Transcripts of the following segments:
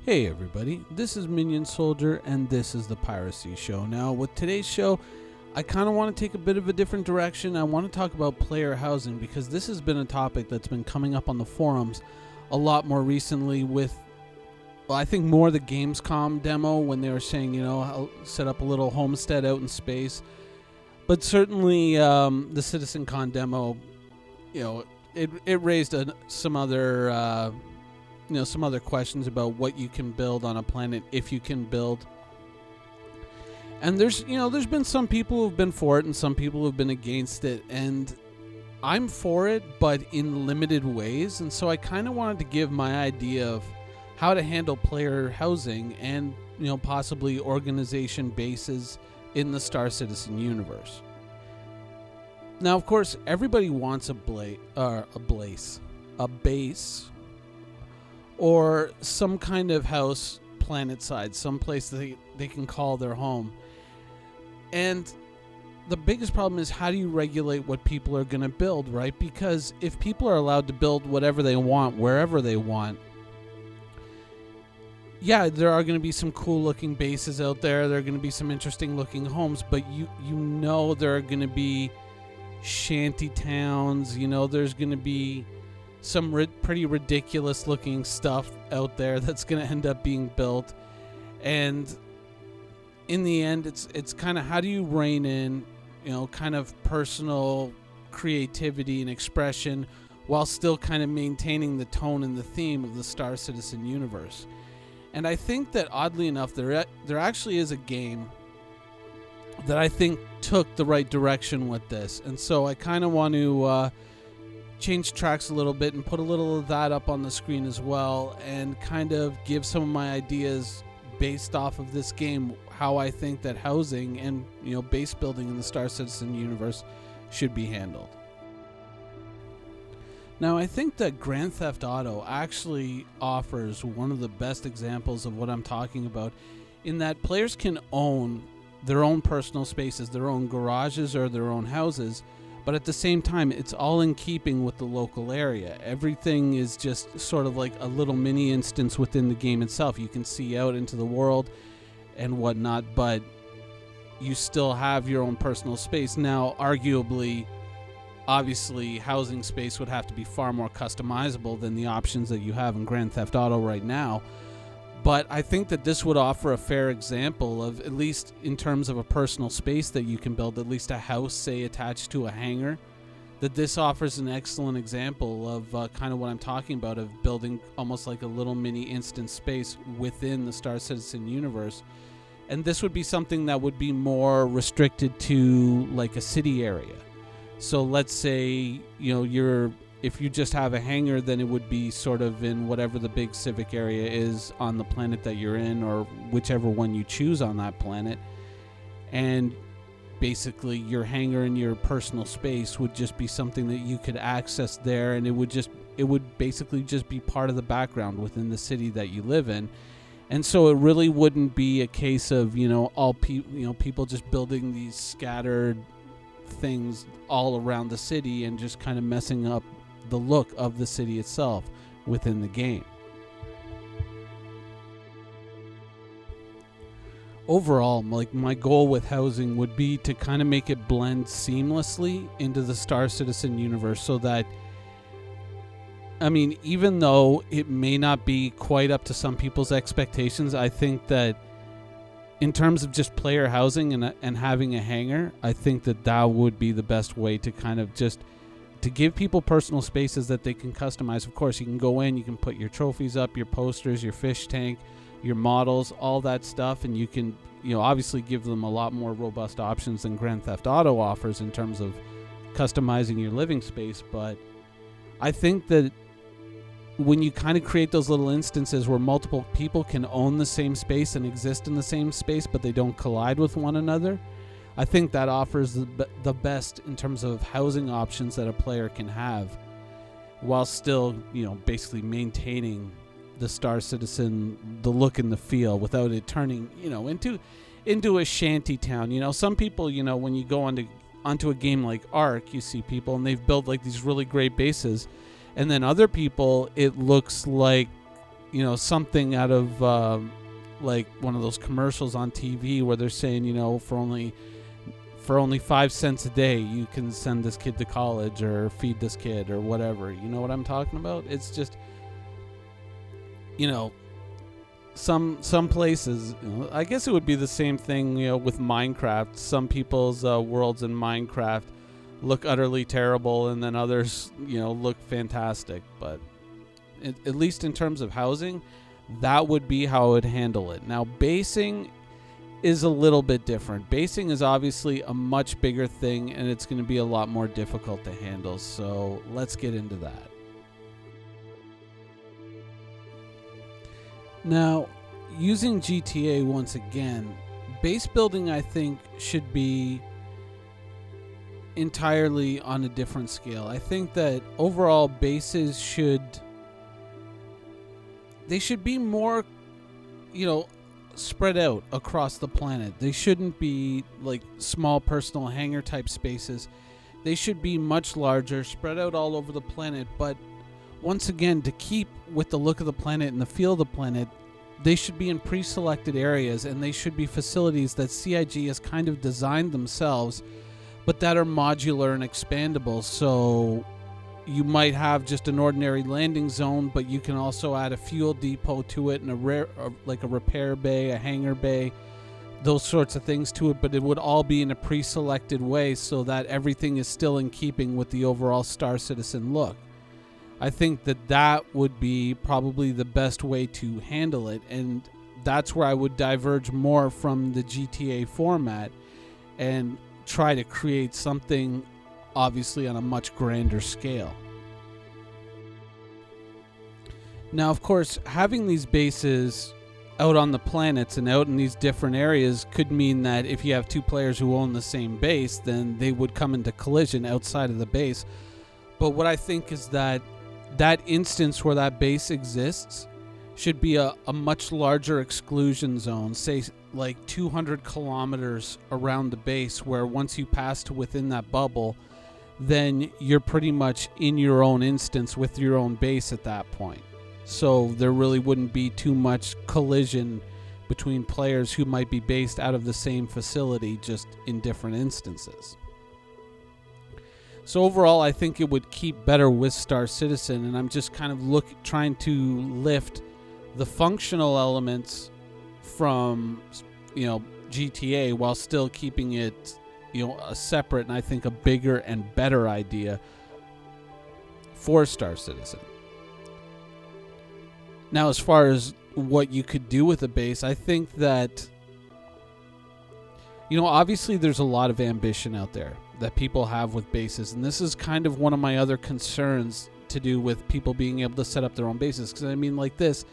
Hey everybody, this is Minion Soldier and this is the Piracy Show. Now with today's show, I kind of want to take a bit of a different direction. I want to talk about player housing because this has been a topic that's been coming up on the forums a lot more recently with, well, I think more the Gamescom demo when they were saying, I'll set up a little homestead out in space. But certainly the CitizenCon demo, it raised some other questions about what you can build on a planet, if you can build. And there's been some people who've been for it and some people who've been against it. And I'm for it, but in limited ways. And so I kind of wanted to give my idea of how to handle player housing and, possibly organization bases in the Star Citizen universe. Now, of course, everybody wants a base, or some kind of house planet-side, some place that they can call their home. And the biggest problem is, how do you regulate what people are going to build, right? Because if people are allowed to build whatever they want, wherever they want, yeah, there are going to be some cool-looking bases out there. There are going to be some interesting-looking homes, but there are going to be shanty towns. There's going to be some pretty ridiculous looking stuff out there that's going to end up being built. And in the end, it's kind of, how do you rein in, kind of personal creativity and expression while still kind of maintaining the tone and the theme of the Star Citizen universe. And I think that, oddly enough, there actually is a game that I think took the right direction with this. And so I kind of want to change tracks a little bit and put a little of that up on the screen as well, and kind of give some of my ideas based off of this game, how I think that housing and base building in the Star Citizen universe should be handled. Now, I think that Grand Theft Auto actually offers one of the best examples of what I'm talking about, in that players can own their own personal spaces, their own garages or their own houses, but at the same time, it's all in keeping with the local area. Everything is just sort of like a little mini instance within the game itself. You can see out into the world and whatnot, but you still have your own personal space. Now, arguably, obviously, housing space would have to be far more customizable than the options that you have in Grand Theft Auto right now. But I think that this would offer a fair example of, at least in terms of a personal space that you can build, at least a house, say, attached to a hangar, that this offers an excellent example of kind of what I'm talking about, of building almost like a little mini instant space within the Star Citizen universe. And this would be something that would be more restricted to like a city area. So let's say, if you just have a hangar, then it would be sort of in whatever the big civic area is on the planet that you're in, or whichever one you choose on that planet. And basically your hangar and your personal space would just be something that you could access there, and it would basically just be part of the background within the city that you live in. And so it really wouldn't be a case of, people just building these scattered things all around the city and just kind of messing up the look of the city itself within the game. Overall, my goal with housing would be to kind of make it blend seamlessly into the Star Citizen universe, so that, even though it may not be quite up to some people's expectations, I think that in terms of just player housing and having a hangar, I think that would be the best way to kind of just to give people personal spaces that they can customize. Of course, you can go in, you can put your trophies up, your posters, your fish tank, your models, all that stuff, and you can, obviously give them a lot more robust options than Grand Theft Auto offers in terms of customizing your living space. But I think that when you kind of create those little instances where multiple people can own the same space and exist in the same space, but they don't collide with one another, I think that offers the best in terms of housing options that a player can have, while still, basically maintaining the Star Citizen, the look and the feel, without it turning, into a shanty town. Some people, when you go onto a game like Ark, you see people and they've built like these really great bases, and then other people, it looks like something out of like one of those commercials on TV where they're saying, for only 5 cents a day, you can send this kid to college or feed this kid or whatever. You know what I'm talking about? It's just, some places, I guess it would be the same thing, with Minecraft. Some people's worlds in Minecraft look utterly terrible, and then others, look fantastic. But at least in terms of housing, that would be how I would handle it. Now, basing is a little bit different. Basing is obviously a much bigger thing, and it's going to be a lot more difficult to handle. So let's get into that. Now, using GTA once again, base building, I think, should be entirely on a different scale. I think that overall bases should be more, spread out across the planet. They shouldn't be like small personal hangar type spaces. They should be much larger, spread out all over the planet. But once again, to keep with the look of the planet and the feel of the planet, they should be in pre-selected areas, and they should be facilities that CIG has kind of designed themselves, but that are modular and expandable. So you might have just an ordinary landing zone, but you can also add a fuel depot to it and like a repair bay, a hangar bay, those sorts of things to it. But it would all be in a pre-selected way so that everything is still in keeping with the overall Star Citizen look. I think that would be probably the best way to handle it, and that's where I would diverge more from the GTA format and try to create something obviously on a much grander scale. Now, of course, having these bases out on the planets and out in these different areas could mean that if you have two players who own the same base, then they would come into collision outside of the base. But what I think is that instance where that base exists should be a much larger exclusion zone, say like 200 kilometers around the base, where once you pass to within that bubble, then you're pretty much in your own instance with your own base at that point. So there really wouldn't be too much collision between players who might be based out of the same facility, just in different instances. So overall, I think it would keep better with Star Citizen, and I'm just kind of trying to lift the functional elements from, GTA while still keeping it, a separate and I think a bigger and better idea for Star Citizen. Now, as far as what you could do with a base, I think that, obviously there's a lot of ambition out there that people have with bases, and this is kind of one of my other concerns to do with people being able to set up their own bases. Because like this,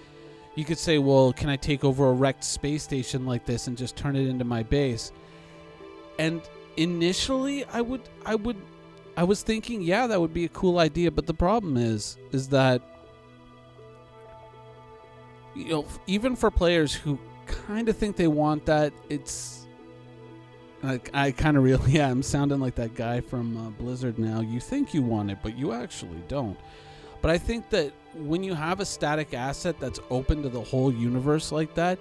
you could say, well, can I take over a wrecked space station like this and just turn it into my base? And initially I was thinking, yeah, that would be a cool idea, but the problem is that, even for players who kind of think they want that, it's I kind of really I'm sounding like that guy from Blizzard now. You think you want it, but you actually don't. But I think that when you have a static asset that's open to the whole universe like that,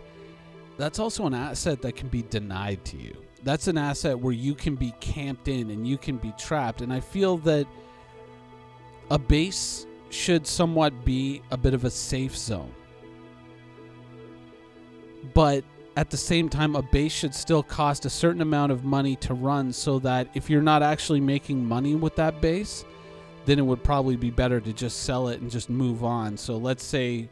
that's also an asset that can be denied to you. That's an asset where you can be camped in and you can be trapped. And I feel that a base should somewhat be a bit of a safe zone. But at the same time, a base should still cost a certain amount of money to run, so that if you're not actually making money with that base, then it would probably be better to just sell it and just move on. So let's say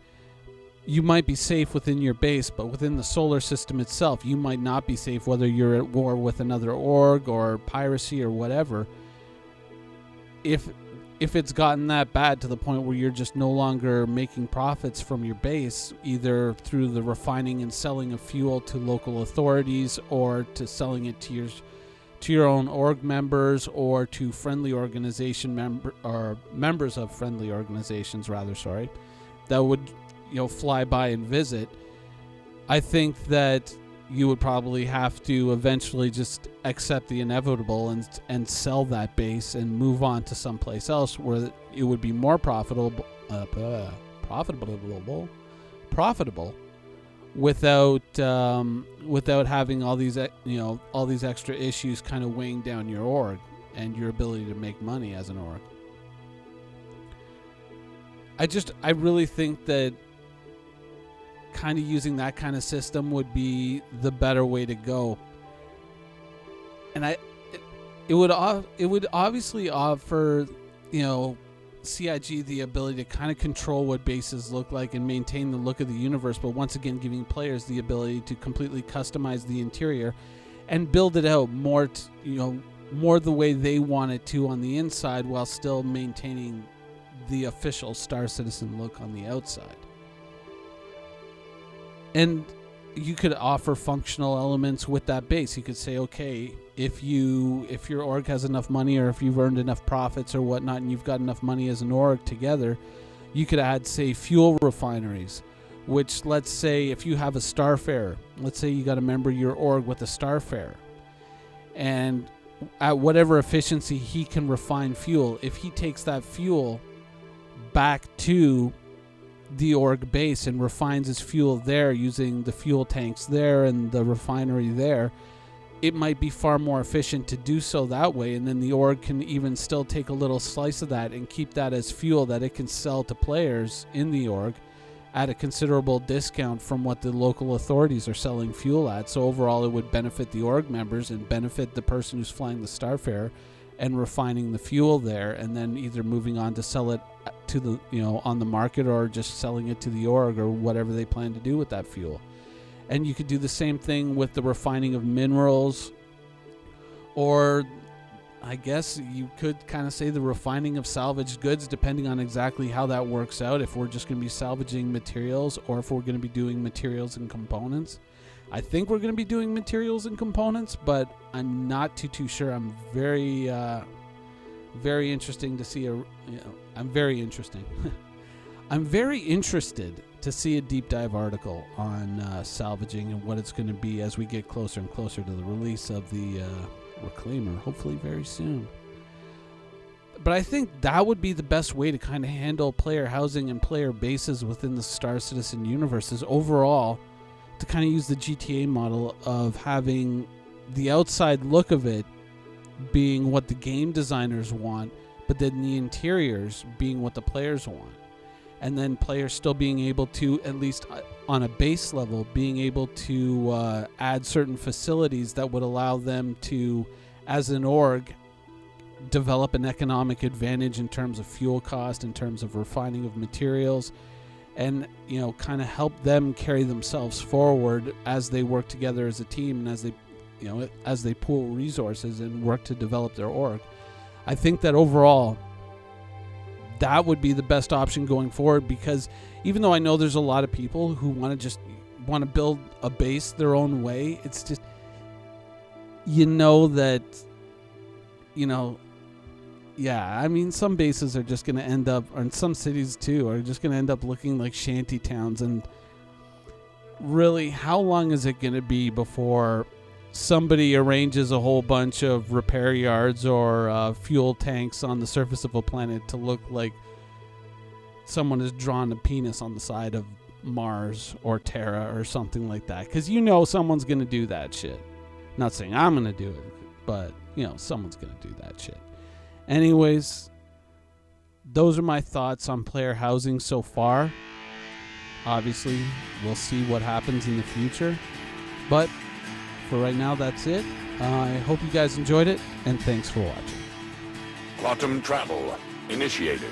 you might be safe within your base, but within the solar system itself, you might not be safe, whether you're at war with another org or piracy or whatever. If it's gotten that bad to the point where you're just no longer making profits from your base, either through the refining and selling of fuel to local authorities, or to selling it to your own org members, or to friendly organization members of friendly organizations, that would fly by and visit, I think that you would probably have to eventually just accept the inevitable and sell that base and move on to someplace else where it would be more profitable. profitable without having all these all these extra issues kind of weighing down your org and your ability to make money as an org. I really think that kind of using that kind of system would be the better way to go. And it would obviously offer, CIG the ability to kind of control what bases look like and maintain the look of the universe, but once again giving players the ability to completely customize the interior and build it out more the way they want it to on the inside, while still maintaining the official Star Citizen look on the outside. And you could offer functional elements with that base. You could say, okay, if your org has enough money, or if you've earned enough profits or whatnot, and you've got enough money as an org together, you could add, say, fuel refineries, which, let's say if you have a starfarer, let's say you got a member of your org with a starfarer, and at whatever efficiency he can refine fuel, if he takes that fuel back to the org base and refines his fuel there using the fuel tanks there and the refinery there, it might be far more efficient to do so that way, and then the org can even still take a little slice of that and keep that as fuel that it can sell to players in the org at a considerable discount from what the local authorities are selling fuel at. So overall it would benefit the org members and benefit the person who's flying the starfarer and refining the fuel there, and then either moving on to sell it to the on the market, or just selling it to the org, or whatever they plan to do with that fuel. And you could do the same thing with the refining of minerals, or I guess you could kind of say the refining of salvaged goods, depending on exactly how that works out, if we're just going to be salvaging materials or if we're going to be doing materials and components. I think we're going to be doing materials and components, but I'm not too sure. I'm very interesting to see I'm very interested to see a deep dive article on salvaging and what it's going to be as we get closer and closer to the release of the Reclaimer, hopefully very soon. But I think that would be the best way to kind of handle player housing and player bases within the Star Citizen universe, is overall to kind of use the GTA model of having the outside look of it being what the game designers want, but then the interiors being what the players want. And then players still being able to, at least on a base level, being able to add certain facilities that would allow them to, as an org, develop an economic advantage in terms of fuel cost, in terms of refining of materials, and kind of help them carry themselves forward as they work together as a team, and as they pool resources and work to develop their org. I think that overall that would be the best option going forward, because even though I know there's a lot of people who want to build a base their own way, it's just some bases are just going to end up, and some cities too, are just going to end up looking like shanty towns. And really, how long is it going to be before somebody arranges a whole bunch of repair yards or fuel tanks on the surface of a planet to look like someone has drawn a penis on the side of Mars or Terra or something like that? Because someone's going to do that shit. Not saying I'm going to do it, but someone's going to do that shit. Anyways, those are my thoughts on player housing so far. Obviously, we'll see what happens in the future. But for right now, that's it. I hope you guys enjoyed it, and thanks for watching. Quantum travel initiated.